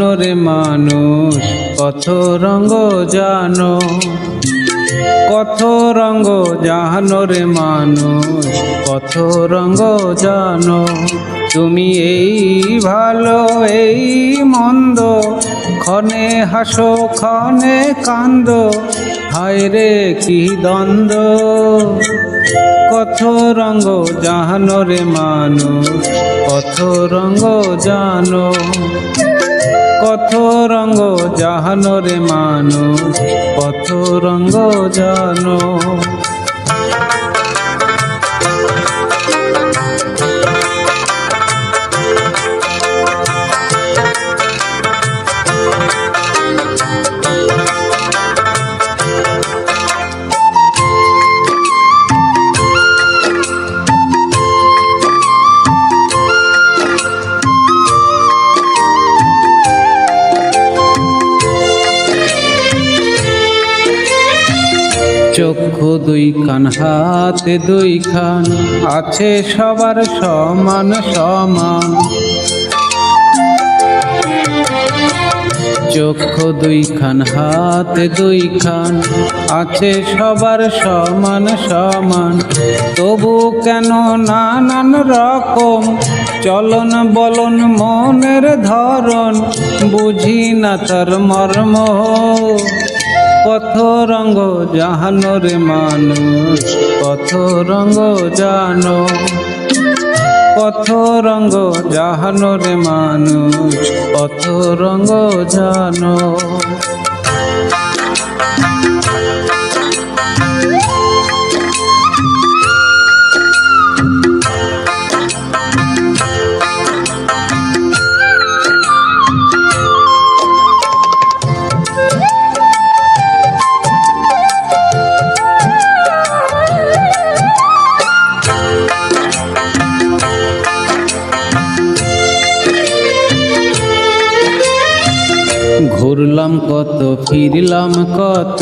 জানো রে মানুষ কত রঙ্গ জানো, কত রঙ্গ জানো রে মানুষ কত রঙ্গ জানো। তুমি এই ভালো এই মন্দ, ক্ষণে হাসো ক্ষণে কান্দো, হায় রে কি দ্বন্দ্ব। কত রঙ্গ জানো রে মানুষ কত রঙ্গ জানো, কত রঙ্গ জানো রে মানুষ কত রঙ্গ জানো। চক্ষু দুই কান হাতে দুই খান, আছে সবার সমান সমান। চক্ষু দুই খান হাতে দুই খান, আছে সবার সমান সমান। তবু কেন নানান রকম চলন বলন মনের ধরন, বুঝি না তার মর্ম। কত রঙ্গ জানো রে মানুষ কত রঙ্গ জানো, কত রঙ্গ জানো রে মানুষ কত রঙ্গ জানো। ঘুরলাম কত ফিরলাম কত,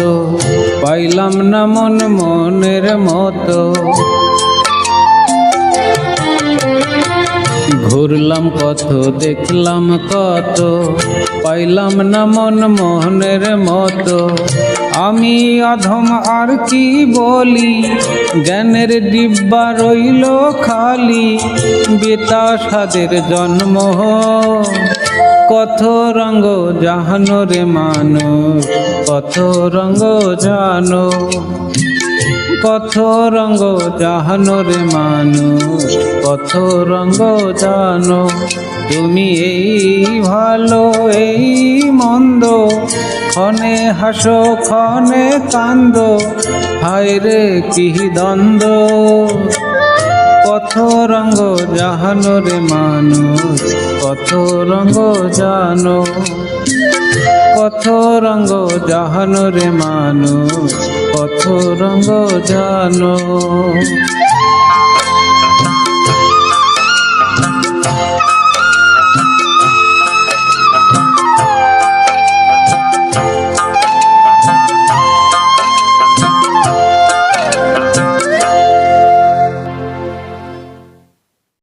পাইলাম না মন মনের মতো। ঘুরলাম কত দেখলাম কত, পাইলাম না মন মনের মতো। আমি অধম আর কি বলি, জ্ঞানের ডিব্বা রইল খালি, বেতাসাদের জন্ম। কত রঙ্গ জানো রে মানুষ কত রঙ্গ জানো, কত রঙ্গ জানো রে মানুষ কত রঙ্গ জানো। তুমি এই ভালো এই মন্দ, ক্ষণে হাসো ক্ষণে কান্দো, হায় রে কি দ্বন্দ্ব। কত রঙ্গ জানো রে মানুষ কত রঙ্গ জানো, কত রঙ্গ জানো রে মানুষ কত রঙ্গ জানো।